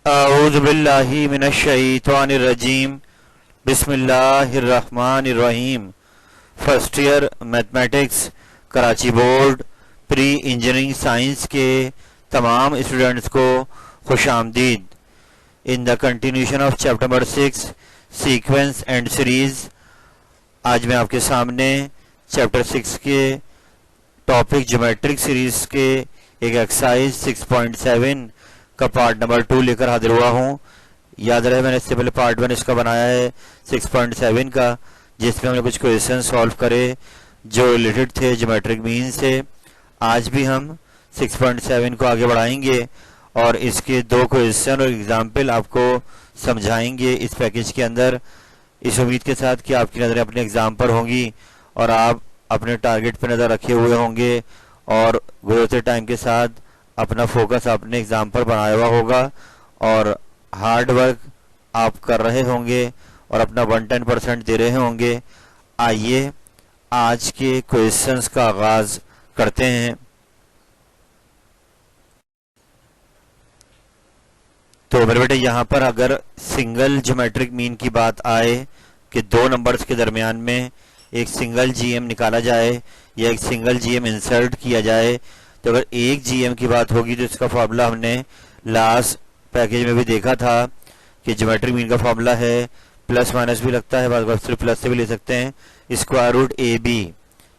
अऊज़ु बिल्लाहि मिनश्शैतानिर्रजीम बिस्मिल्लाहिर्रहमानिर्रहीम। First year mathematics Karachi board pre engineering science के तमाम स्टूडेंट्स को खुश आमदीद। In the continuation of chapter number 6 sequence and series, आज मैं आपके सामने चैप्टर 6 के टॉपिक ज्योमेट्रिक सीरीज के एक एक्सरसाइज 6.7 का पार्ट नंबर 2 लेकर हाजिर हुआ हूँ। याद रहे मैंने इससे पहले पार्ट 1 इसका बनाया है 6.7 का, जिसमें हमने कुछ क्वेश्चन सॉल्व करे जो रिलेटेड थे ज्योमेट्रिक मीन से। आज भी हम 6.7 को आगे बढ़ाएंगे और इसके दो क्वेश्चन और एग्जाम्पल आपको समझाएंगे इस पैकेज के अंदर, इस उम्मीद के साथ कि आपकी नज़रें अपने एग्ज़ाम पर होंगी और आप अपने टारगेट पर नज़र रखे हुए होंगे और गुजरते टाइम के साथ अपना फोकस अपने एग्ज़ाम पर बनाया हुआ होगा और हार्ड वर्क आप कर रहे होंगे और अपना 110% दे रहे होंगे। आइए आज के क्वेश्चंस का आगाज़ करते हैं। तो मेरे बेटे यहाँ पर अगर सिंगल ज्योमेट्रिक मीन की बात आए कि दो नंबर्स के दरमियान में एक सिंगल जीएम निकाला जाए या एक सिंगल जीएम इंसर्ट किया जाए, तो अगर एक जीएम की बात होगी तो इसका फॉर्मूला हमने लास्ट पैकेज में भी देखा था कि ज्योमेट्रिक मीन का फॉर्मूला है, प्लस माइनस भी लगता है, बाद सिर्फ प्लस से भी ले सकते हैं, स्क्वायर रूट ए बी,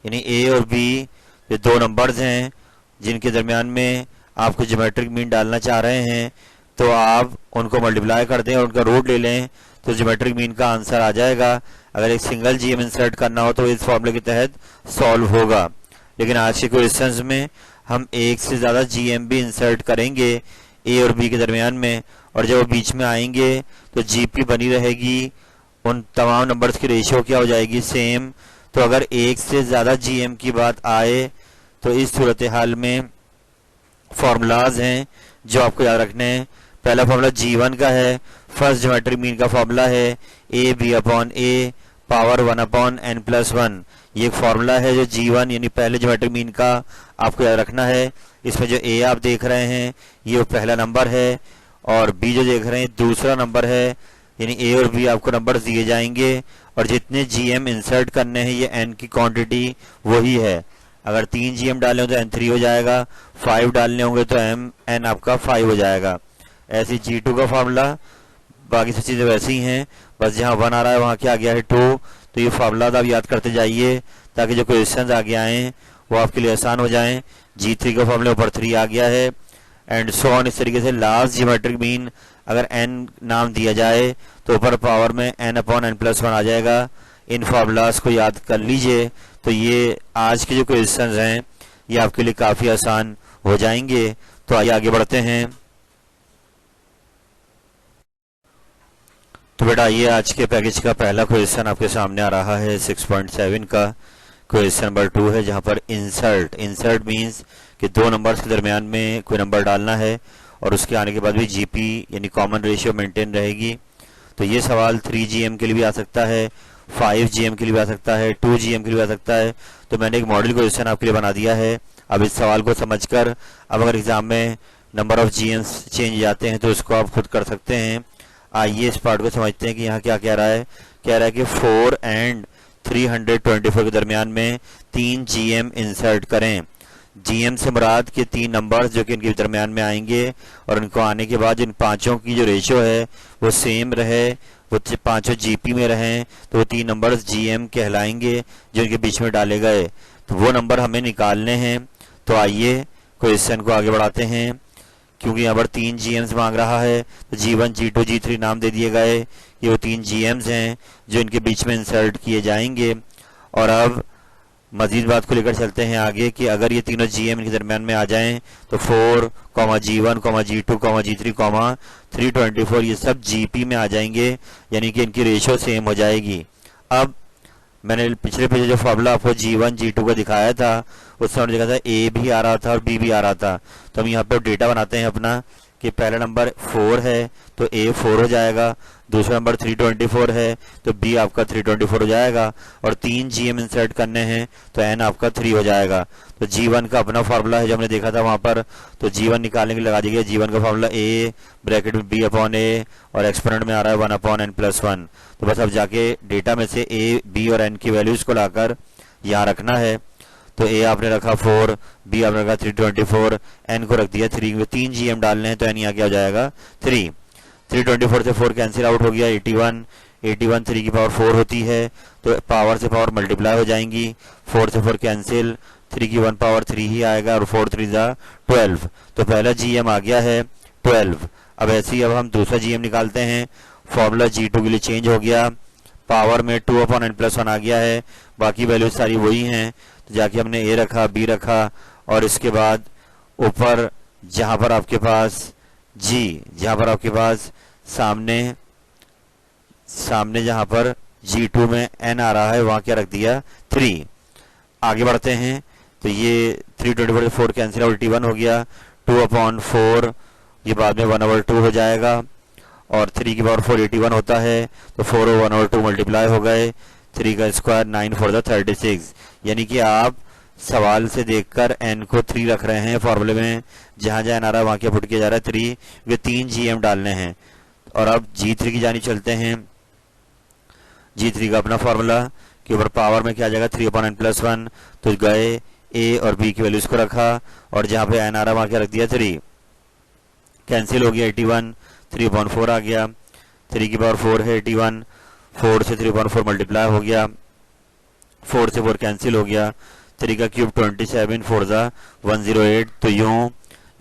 यानी ए और बी ये दो नंबर्स हैं जिनके दरमियान में आपको ज्योमेट्रिक मीन डालना चाह रहे हैं, तो आप उनको मल्टीप्लाई कर दें और उनका रूट ले लें तो ज्योमेट्रिक मीन का आंसर आ जाएगा। अगर एक सिंगल जीएम इंसर्ट करना हो तो इस फॉर्मूले के तहत सॉल्व होगा। लेकिन आज के क्वेश्चंस में हम एक से ज़्यादा जीएम भी इंसर्ट करेंगे ए और बी के दरमियान में, और जब वो बीच में आएंगे तो जीपी बनी रहेगी, उन तमाम नंबर्स की रेशियो क्या हो जाएगी, सेम। तो अगर एक से ज़्यादा जीएम की बात आए तो इस सूरत हाल में फॉर्मूलाज हैं जो आपको याद रखने हैं। पहला फॉर्मूला G1 का है, फर्स्ट ज्योमेट्रिक मीन का फॉर्मूला है A B upon A power 1 upon n plus 1। ये एक फॉर्मूला है जो G1 यानी पहले ज्योमेट्रिक मीन का आपको याद रखना है। इसमें जो ए आप देख रहे हैं ये वो पहला नंबर है और बी जो देख रहे हैं दूसरा नंबर है, यानी ए और बी आपको नंबर दिए जाएंगे और जितने जीएम इंसर्ट करने हैं ये n की क्वांटिटी वही है। अगर 3 जीएम डालने हो तो n3 हो जाएगा, 5 डालने होंगे तो n आपका 5 हो जाएगा। ऐसी G2 का फार्मूला, बाकी सब चीज़ें वैसी ही हैं, बस जहाँ 1 आ रहा है वहाँ क्या आ गया है 2। तो ये फार्मूला आप याद करते जाइए ताकि जो क्वेश्चंस आगे आएँ वो आपके लिए आसान हो जाएं। G3 का फार्मूला ऊपर 3 आ गया है एंड सो ऑन। इस तरीके से लास्ट ज्योमेट्रिक मीन अगर n नाम दिया जाए तो ऊपर पावर में n अपॉन n प्लस 1 आ जाएगा। इन फार्मूलाज को याद कर लीजिए तो ये आज के जो क्वेश्चंस हैं ये आपके लिए काफ़ी आसान हो जाएंगे। तो आइए आगे बढ़ते हैं। तो बेटा ये आज के पैकेज का पहला क्वेश्चन आपके सामने आ रहा है 6.7 का। क्वेश्चन नंबर 2 है जहाँ पर इंसर्ट मीन्स कि दो नंबर्स के दरमियान में कोई नंबर डालना है और उसके आने के बाद भी जीपी यानी कॉमन रेशियो मेंटेन रहेगी। तो ये सवाल 3 जीएम के लिए भी आ सकता है, 5 जीएम के लिए भी आ सकता है, 2 जीएम के लिए भी आ सकता है। तो मैंने एक मॉडल क्वेश्चन आपके लिए बना दिया है। अब इस सवाल को समझकर अब अगर एग्जाम में नंबर ऑफ जीएम्स चेंज जाते हैं तो उसको आप खुद कर सकते हैं। आइए इस पार्ट को समझते हैं कि यहाँ क्या कह रहा है। कह रहा है कि 4 एंड 324 के दरमियान में 3 जीएम इंसर्ट करें। जीएम से मुराद के 3 नंबर्स जो कि इनके दरमियान में आएंगे और इनको आने के बाद इन पांचों की जो रेशियो है वो सेम रहे, वो पांचों जीपी में रहें, तो वो 3 नंबर्स जीएम कहलाएंगे जो इनके बीच में डाले गए। तो वो नंबर हमें निकालने हैं। तो आइए क्वेश्चन को आगे बढ़ाते हैं। क्योंकि यहाँ पर 3 जीएम्स मांग रहा है तो G1 G2 G3 नाम दे दिए गए, ये वो 3 जीएम्स हैं जो इनके बीच में इंसर्ट किए जाएंगे। और अब मजीद बात को लेकर चलते हैं आगे कि अगर ये तीनों जीएम इनके दरमियान में आ जाएं तो 4, G1, G2, G3, 324 ये सब जीपी में आ जाएंगे, यानी कि इनकी रेशियो सेम हो जाएगी। अब मैंने पिछले पेज जो फॉर्मूला आपको G1 G2 का दिखाया था उसमें हमने देखा था ए भी आ रहा था और बी भी आ रहा था। तो हम यहाँ पे डेटा बनाते हैं अपना कि पहला नंबर 4 है तो A 4 हो जाएगा, दूसरा नंबर 324 है तो B आपका 324 हो जाएगा, और 3 GM इंसर्ट करने हैं तो N आपका 3 हो जाएगा। तो G1 का अपना फार्मूला है जो हमने देखा था वहाँ पर, तो G1 निकालने के लिए लगा दीजिए। G1 का फार्मूला A ब्रैकेट में B अपॉन A और एक्सपोनेंट में आ रहा है 1 अपॉन N+1। तो बस अब जाके डेटा में से A, B और N की वैल्यूज़ को लाकर यहाँ रखना है। तो A आपने रखा 4, B आपने रखा 324, N को रख दिया 3, 3 GM डालने हैं तो N यहाँ क्या हो जाएगा 3। 324 से 4 कैंसिल आउट हो गया, 81 3 की पावर 4 होती है तो पावर से पावर मल्टीप्लाई हो जाएंगी, 4 से 4 कैंसिल, 3 की 1 पावर 3 ही आएगा और 4 3 जा 12। तो पहला GM आ गया है 12। अब ऐसे ही अब हम दूसरा GM निकालते हैं। फॉर्मूला G2 के लिए चेंज हो गया, पावर में 2 अपॉन N+1 आ गया है, बाकी वैल्यूज सारी वही हैं। तो जाके हमने A रखा, B रखा और इसके बाद ऊपर जहाँ पर आपके पास सामने जहाँ पर G2 में N आ रहा है वहाँ क्या रख दिया 3। आगे बढ़ते हैं तो ये 324 से 4 कैंसिल आउट, 81 हो गया, 2 अपॉन 4 ये बाद में 1/2 हो जाएगा और 3 की पावर 4 81 होता है तो 4 और 1/2 मल्टीप्लाई हो गए, 3 का स्क्वायर 9 4 36। यानी कि आप सवाल से देखकर N को 3 रख रहे हैं फॉर्मूले में, जहाँ जहाँ N आ रहा है वहाँ क्या पुट किया जा रहा है 3, वे 3 GM डालने हैं। और अब G3 की जानी चलते हैं। G3 का अपना फार्मूला के ऊपर पावर में क्या आ जाएगा 3 अपॉन N+1, तो गए A और B की वैल्यूज को रखा और जहाँ पे N आ रहा है वहाँ क्या रख दिया 3, कैंसिल हो गया 81, 3 अपॉन 4 आ गया, 3 की पावर 4 है 81, 4 से 3 अपॉन 4 मल्टीप्लाई हो गया, 4 से 4 कैंसिल हो गया, 3 का क्यूब 27, 4 जा 108। तो यूं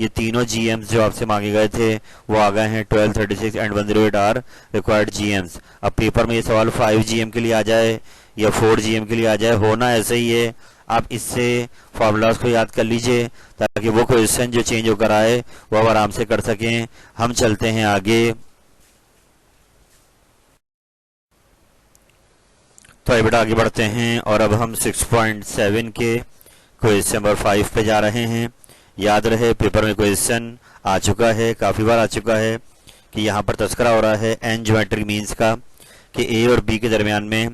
ये तीनों GMs जो आपसे मांगे गए थे वो आ गए हैं, 12, 36 एंड 108 आर रिक्वायर्ड GMs। अब पेपर में ये सवाल 5 GM के लिए आ जाए या 4 GM के लिए आ जाए, होना ऐसे ही है। आप इससे फार्मूलाज को याद कर लीजिए ताकि वो क्वेश्चन जो चेंज होकर आए वो आप आराम से कर सकें। हम चलते हैं आगे। तो ये बेटा आगे बढ़ते हैं और अब हम 6.7 के क्वेश्चन नंबर 5 पे जा रहे हैं। याद रहे पेपर में क्वेश्चन आ चुका है, काफ़ी बार आ चुका है कि यहाँ पर तस्करा हो रहा है n ज्योमेट्रिक मीन्स का कि A और B के दरमियान में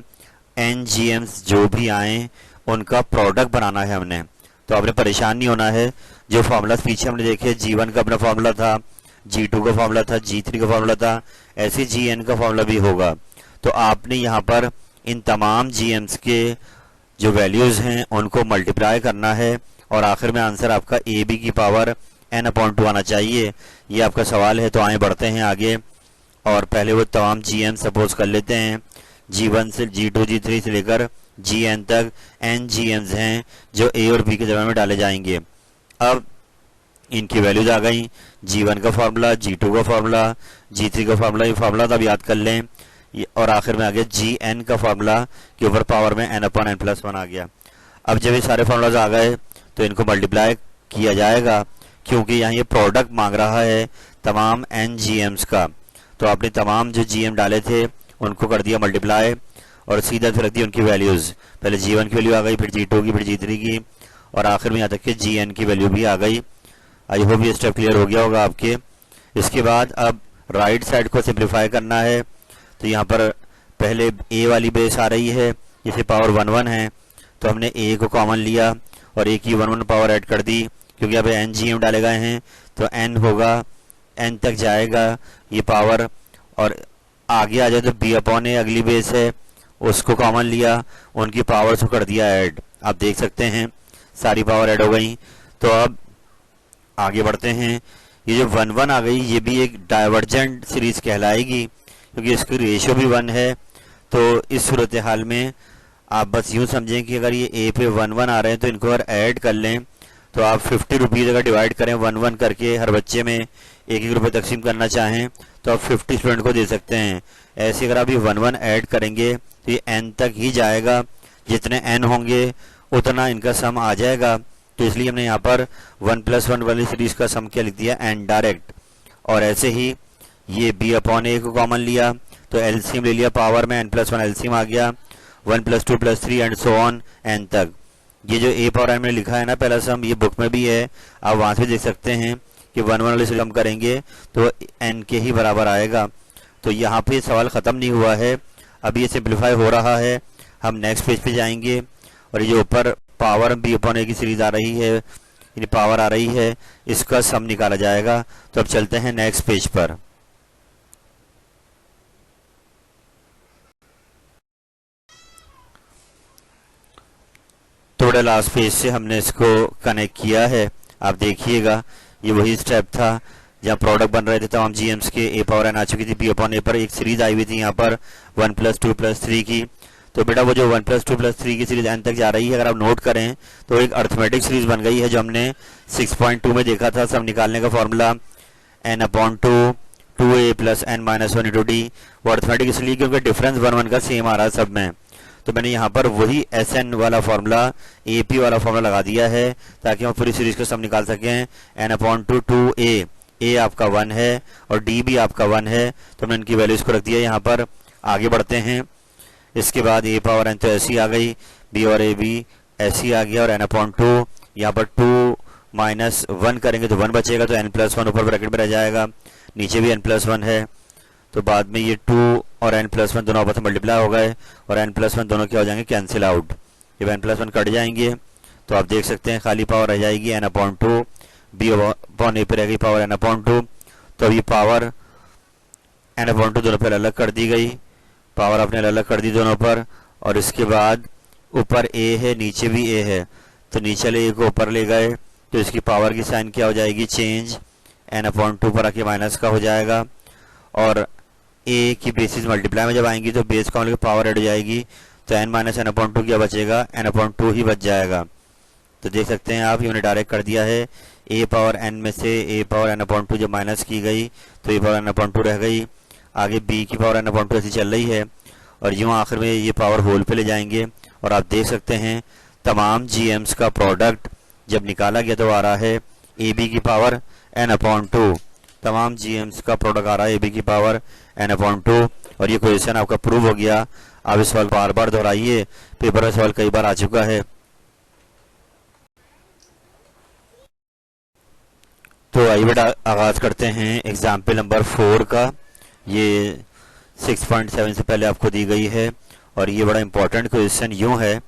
n GMs जो भी आए उनका प्रोडक्ट बनाना है हमने। तो आपने परेशान नहीं होना है। जो फार्मूला पीछे हमने देखे, G1 का अपना फार्मूला था, G2 का फार्मूला था, G3 का फार्मूला था, ऐसे Gn का फार्मूला भी होगा। तो आपने यहाँ पर इन तमाम GMs के जो वैल्यूज़ हैं उनको मल्टीप्लाई करना है और आखिर में आंसर आपका AB की पावर n/2 आना चाहिए। ये आपका सवाल है। तो आए बढ़ते हैं आगे और पहले वो तमाम GM सपोज कर लेते हैं। G1 से G2 G3 से लेकर Gn तक n GMs हैं जो A और B के दरम्यान में डाले जाएंगे। अब इनकी वैल्यूज आ गई, G1 का फार्मूला, G2 का फार्मूला, G3 का फार्मूला, ये फार्मूला तो अब याद कर लें। और आखिर में आ गया Gn का फार्मूला के ऊपर पावर में n/n+1 आ गया। अब जब ये सारे फार्मूलाज आ गए तो इनको मल्टीप्लाई किया जाएगा क्योंकि यहाँ ये प्रोडक्ट मांग रहा है तमाम n GMs का। तो आपने तमाम जो GM डाले थे उनको कर दिया मल्टीप्लाई और सीधा फिर रख दी उनकी वैल्यूज़। पहले G1 की वैल्यू आ गई, फिर G2 की, फिर G3 की और आखिर में यहाँ तक कि Gn की वैल्यू भी आ गई। आई होप ये स्टेप क्लियर हो गया होगा आपके। इसके बाद अब राइट साइड को सिंप्लीफाई करना है। तो यहाँ पर पहले A वाली बेस आ रही है, जिसे पावर 1 1 है, तो हमने A को कॉमन लिया और A की 1 1 पावर ऐड कर दी क्योंकि यहाँ पे n GM डाले गए हैं तो n होगा, n तक जाएगा ये पावर और आगे आ जाए तो B/A अगली बेस है, उसको कॉमन लिया, उनकी पावर्स को कर दिया ऐड। आप देख सकते हैं सारी पावर ऐड हो गई। तो अब आगे बढ़ते हैं। ये जो 1 1 आ गई ये भी एक डाइवर्जेंट सीरीज कहलाएगी क्योंकि इसकी रेशियो भी 1 है। तो इस सूरत हाल में आप बस यूँ समझें कि अगर ये A पे 1 1 आ रहे हैं तो इनको अगर ऐड कर लें तो आप 50 रुपीज़ अगर डिवाइड करें 1 1 करके हर बच्चे में 1 रुपये तकसीम करना चाहें तो आप 50 स्टूडेंट को दे सकते हैं। ऐसे अगर आप ये 1 1 ऐड करेंगे तो ये n तक ही जाएगा, जितने n होंगे उतना इनका सम आ जाएगा। तो इसलिए हमने यहाँ पर 1+1 वाली सीरीज का सम क्या लिख दिया n डायरेक्ट। और ऐसे ही ये B/A को कॉमन लिया तो एलसीएम ले लिया, पावर में n+1 एलसीएम आ गया, 1 + 2 + 3 एंड सो ऑन n तक। ये जो A/n में लिखा है ना पहला सम, ये बुक में भी है, आप वहाँ से देख सकते हैं कि 1 1 वाली सीरीज हम करेंगे तो n के ही बराबर आएगा। तो यहाँ पे सवाल ख़त्म नहीं हुआ है, अभी ये सिंप्लीफाई हो रहा है। हम नेक्स्ट पेज पे जाएंगे और ये ऊपर पावर b अपॉन a की सीरीज आ रही है, यानी पावर आ रही है, इसका सम निकाला जाएगा। तो अब चलते हैं नेक्स्ट पेज पर। थोड़ा लास्ट पेज से हमने इसको कनेक्ट किया है। आप देखिएगा ये वही स्टेप था जहाँ प्रोडक्ट बन रहे थे तमाम जीएम्स के, ए पावर एन आ चुकी थी बी अपॉन ए पर, एक सीरीज आई हुई थी यहाँ पर 1 + 2 + 3 की। तो बेटा वो जो 1 + 2 + 3 की सीरीज एन तक जा रही है, अगर आप नोट करें तो एक अर्थमेटिक सीरीज बन गई है जो हमने 6.2 में देखा था। सब निकालने का formula n/2 2a + n-1 × d। वो अर्थमेटिक इसलिए क्योंकि डिफरेंस 1 1 का सेम आ रहा है सब में। तो मैंने यहाँ पर वही SN वाला फॉर्मूला, AP वाला फॉर्मूला लगा दिया है ताकि हम पूरी सीरीज का सम निकाल सकें। n/2 2a, a आपका 1 है और d भी आपका 1 है, तो मैंने इनकी वैल्यूज को रख दिया यहाँ पर। आगे बढ़ते हैं। इसके बाद a पावर n तो ऐसी आ गई, b और ab ऐसी आ गया, और n/2 यहाँ पर 2 - 1 करेंगे तो 1 बचेगा, तो n+1 ऊपर ब्रैकेट में रह जाएगा, नीचे भी n+1 है। तो बाद में ये 2 और n+1 दोनों आपस में मल्टीप्लाई हो गए और n+1 दोनों क्या हो जाएंगे, कैंसिल आउट। जब n+1 कट जाएंगे तो आप देख सकते हैं खाली पावर रह जाएगी n/2, b अपॉन a पे रह गई पावर n/2। तो अब ये पावर n/2 दोनों पर अलग कर दी गई, पावर आपने अलग कर दी दोनों पर। और इसके बाद ऊपर a है, नीचे भी a है, तो नीचे वाले a को ऊपर ले गए तो इसकी पावर की साइन क्या हो जाएगी, चेंज, n/2 पर आके माइनस का हो जाएगा। और a की बेसिस मल्टीप्लाई में जब आएंगी तो बेस का पावर ऐड हो जाएगी, तो n - n/2 क्या बचेगा, n/2 ही बच जाएगा। तो देख सकते हैं आप, हमने डायरेक्ट कर दिया है। a पावर n में से a पावर n/2 जब माइनस की गई तो a पावर n/2 रह गई, आगे b की पावर n/2 ऐसी चल रही है, और यूँ आखिर में ये पावर होल पे ले जाएंगे। और आप देख सकते हैं तमाम जीएम्स का प्रोडक्ट जब निकाला गया तो आ रहा है ab की पावर n/2, तमाम जीएम्स का प्रोडक्ट आ रहा है ab की पावर n/2। और ये क्वेश्चन आपका प्रूव हो गया। आप इस सवाल बार बार दोहराइए, पेपर में सवाल कई बार आ चुका है। तो आइए बेटा आगाज करते हैं एग्जाम्पल नंबर 4 का। ये 6.7 से पहले आपको दी गई है, और ये बड़ा इंपॉर्टेंट क्वेश्चन यूँ है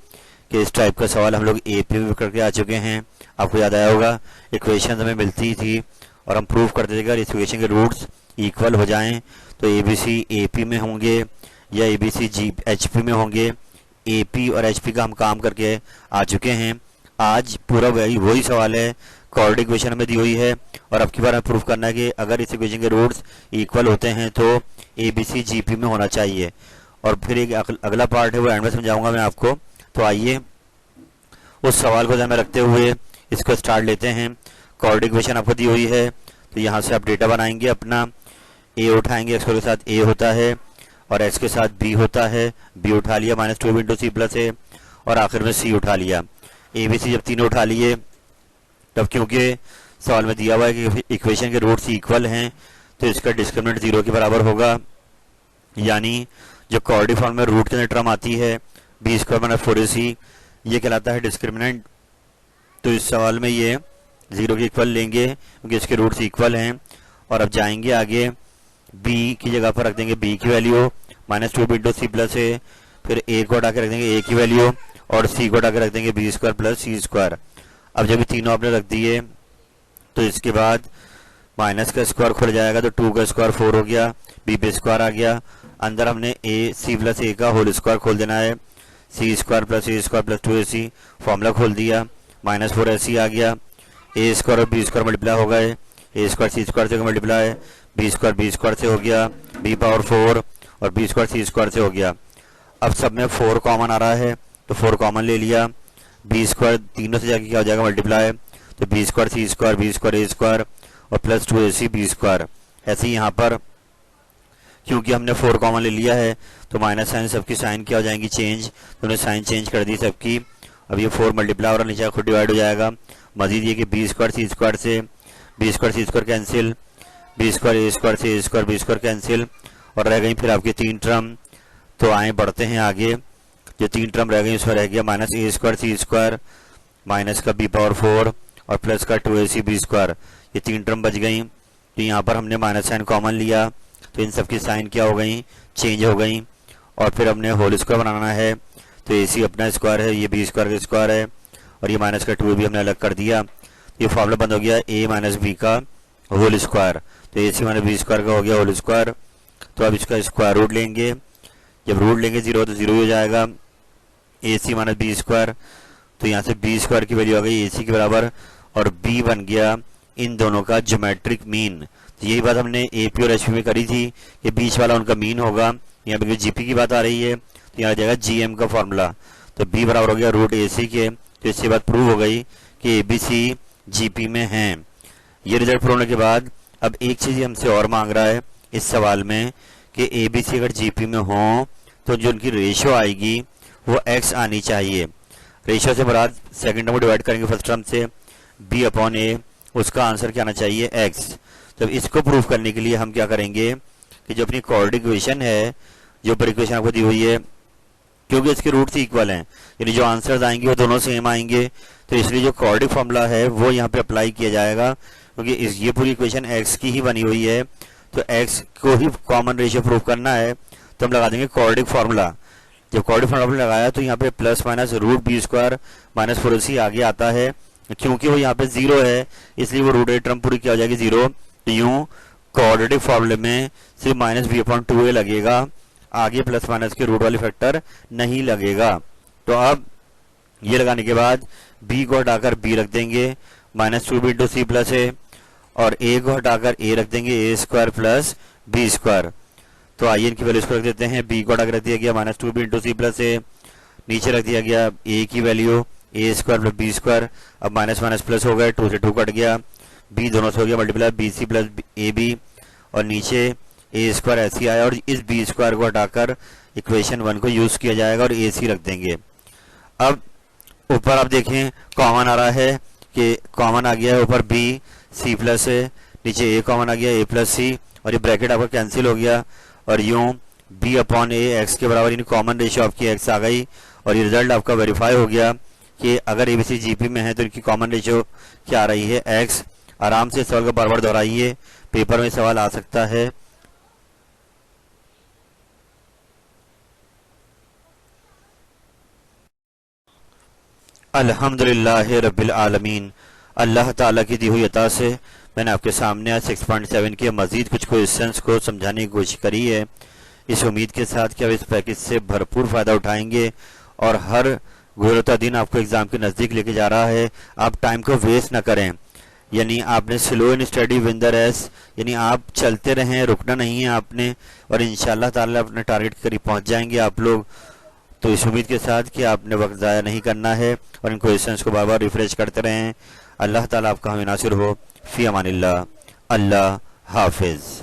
कि इस टाइप का सवाल हम लोग AP में करके आ चुके हैं। आपको याद आया होगा, इक्वेशन हमें मिलती थी और हम प्रूव करते थे कि अगर इस इक्वेशन के रूट्स इक्वल हो जाएं तो ABC AP में होंगे या ABC HP में होंगे। AP और HP का हम काम करके आ चुके हैं। आज पूरा वही सवाल है, कोऑर्डिनेट इक्वेशन हमें दी हुई है, और अब की बार हमें प्रूफ करना है कि अगर इस इक्वेशन के रूट्स इक्वल होते हैं तो ABC GP में होना चाहिए। और फिर एक अगला पार्ट है, वो एंड में समझाऊंगा मैं आपको। तो आइए उस सवाल को ध्यान में रखते हुए इसको स्टार्ट लेते हैं। कोऑर्डिनेट इक्वेशन आपको दी हुई है, तो यहाँ से आप डेटा बनाएंगे अपना। a उठाएंगे, x के साथ a होता है और h के साथ b होता है, b उठा लिया, -2 × c + a, और आखिर में c उठा लिया। ABC जब तीनों उठा लिए, तब क्योंकि सवाल में दिया हुआ है कि इक्वेशन के रूट्स इक्वल हैं तो इसका डिस्क्रिमिनेंट 0 के बराबर होगा, यानी जो कोऑर्डिनेट फॉर्म में रूट के अंदर टर्म आती है b² - 4ac, ये कहलाता है डिस्क्रिमिनेंट। तो इस सवाल में ये 0 के इक्वल लेंगे क्योंकि इसके रूट्स इक्वल हैं। और अब जाएंगे आगे, b की जगह पर रख देंगे b की वैल्यू, -2 × c + a, फिर a को हटा के रख देंगे a की वैल्यू, और c को हटा के रख देंगे b² + c²। अब जब ये तीनों आपने रख दिए तो इसके बाद माइनस का स्क्वायर खुल जाएगा, तो 2 का स्क्वायर 4 हो गया, b पे स्क्वायर आ गया, अंदर हमने c + a का होल स्क्वायर खोल देना है, c² + a² + 2ac, फॉर्मूला खोल दिया, -4ac आ गया, a² और b² मल्टीप्लाई हो गए, a² c² से मल्टीप्लाई, b² से हो गया, b पावर 4 और b² c² से हो गया। अब सब में 4 कॉमन आ रहा है तो 4 कॉमन ले लिया, b² तीनों से जाके क्या हो जाएगा, मल्टीप्लाई, तो b² c² b² a² और प्लस 2ac b²। ऐसे ही यहाँ पर क्योंकि हमने 4 कॉमन ले लिया है तो माइनस साइन सबकी साइन क्या हो जाएंगी, चेंज, तो हमने साइन चेंज कर दी सबकी। अब ये 4 मल्टीप्लाई और नीचे खुद डिवाइड हो जाएगा। मजीद ये कि b² c² से b² c² cancel, b² a² से a² b² कैंसिल, और रह गई फिर आपकी 3 टर्म। तो आए बढ़ते हैं आगे, जो 3 टर्म रह गई उसमें रह गया -a² c² माइनस का b पावर 4 और प्लस का 2ac b²। ये 3 टर्म बच गई। तो यहाँ पर हमने माइनस साइन कॉमन लिया तो इन सब की साइन क्या हो गई, चेंज हो गई। और फिर हमने होल स्क्वायर बनाना है तो ए सी अपना स्क्वायर है, ये बी स्क्वायर का स्क्वायर है और ये माइनस का 2 भी हमने अलग कर दिया। ये फॉर्मूला बंद हो गया ए माइनस बी का होल स्क्वायर। तो ए सी माइनस बी स्क्वायर का हो गया होल स्क्वायर। तो अब इसका स्क्वायर रूट लेंगे, जब रूट लेंगे 0 तो 0 हो जाएगा। ए सी माइनस बी स्क्वायर, तो यहाँ से बी स्क्वायर की वैल्यू आ गई ए सी के बराबर और बी बन गया इन दोनों का ज्योमेट्रिक मीन। तो यही बात हमने ए पी और एच पी में करी थी कि बीच वाला उनका मीन होगा। यहाँ पे जीपी की बात आ रही है तो यहाँ आ जाएगा जीएम का फॉर्मूला। तो बी बराबर हो गया रूट ए सी के। तो इससे बात प्रूव हो गई कि ए बी सी जीपी में हैं। ये रिजल्ट प्रूव होने के बाद अब एक चीज़ हमसे और मांग रहा है इस सवाल में कि ए बी सी अगर जीपी में हो तो जो उनकी रेशियो आएगी वो एक्स आनी चाहिए। रेशियो से मुराद सेकंड टर्म को डिवाइड करेंगे फर्स्ट टर्म से, बी अपॉन ए, उसका आंसर क्या आना चाहिए, एक्स। तो इसको प्रूव करने के लिए हम क्या करेंगे कि जो अपनी कोऑर्डिनेट इक्वेशन है, जो ऊपर इक्वेशन आपको दी हुई है, क्योंकि इसके रूट्स इक्वल हैं यानी जो आंसर्स आएंगे वो दोनों सेम आएंगे, तो इसलिए जो कोऑर्डिनेट फॉर्मूला है वो यहाँ पे अप्लाई किया जाएगा। क्योंकि ये पूरी इक्वेशन एक्स की ही बनी हुई है तो एक्स को ही कॉमन रेशियो प्रूव करना है, तो हम लगा देंगे कोऑर्डिनेट फार्मूला। जब कोऑर्डिनेट फार्मूला लगाया तो यहाँ पे plus minus root B square minus 4ac आगे आता है। क्योंकि वो यहाँ पे 0 है इसलिए वो रूट ए टर्म पूरी क्या हो जाएगी 0। तो यूं कोऑर्डिनेट फॉर्मूले में सिर्फ माइनस बी अपॉन 2a लगेगा, आगे प्लस माइनस के रूट वाली फैक्टर नहीं लगेगा। तो अब ये लगाने के बाद b को हटाकर b रख देंगे minus 2b into C plus A, और a को हटाकर a रख देंगे A square plus B square. तो आइए इनकी वैल्यूज को रख देते हैं। b को हटाकर रख दिया गया minus 2b into C plus A, नीचे रख दिया गया a की value A square plus B square. अब माइनस माइनस प्लस हो गए, 2 से 2 कट गया, b दोनों से हो गया multiply B C plus A B, और नीचे ए स्क्वायर ऐसी आया और इस बी स्क्वायर को हटाकर इक्वेशन 1 को यूज किया जाएगा और ए सी रख देंगे। अब ऊपर आप देखें कॉमन आ रहा है कि कॉमन आ गया है ऊपर b c प्लस है, नीचे a कॉमन आ गया a प्लस c, और ये ब्रैकेट आपका कैंसिल हो गया और यूं b अपॉन a x के बराबर यानी कॉमन रेशियो आपकी x आ गई। और ये रिजल्ट आपका वेरीफाई हो गया कि अगर ए बी सी जीपी में है तो इनकी कॉमन रेशियो क्या आ रही है, x। आराम से सवाल को बार बार दोहराइए, पेपर में सवाल आ सकता है। अल्हम्दुलिल्लाह रब्बिल आलमीन। अल्लाह ताला की दी हुई अता से मैंने आपके सामने आज 6.7 के मजीद कुछ क्वेश्चंस को समझाने की कोशिश करी है, इस उम्मीद के साथ कि आप इस पैकेज से भरपूर फ़ायदा उठाएंगे और हर गुजरता दिन आपको एग्ज़ाम के नज़दीक लेके जा रहा है। आप टाइम को वेस्ट ना करें, यानी आपने slow in study win the race, यानी आप चलते रहें, रुकना नहीं है आपने, और इंशाल्लाह ताला अपने टारगेट के करीब पहुँच जाएंगे आप लोग। तो इस उम्मीद के साथ कि आपने वक्त ज़ाया नहीं करना है और इन क्वेश्चंस को बार बार रिफ्रेश करते रहें। अल्लाह ताला आपका हमें नासिर हो। फ़ी अमानिल्लाह। अल्लाह हाफिज़।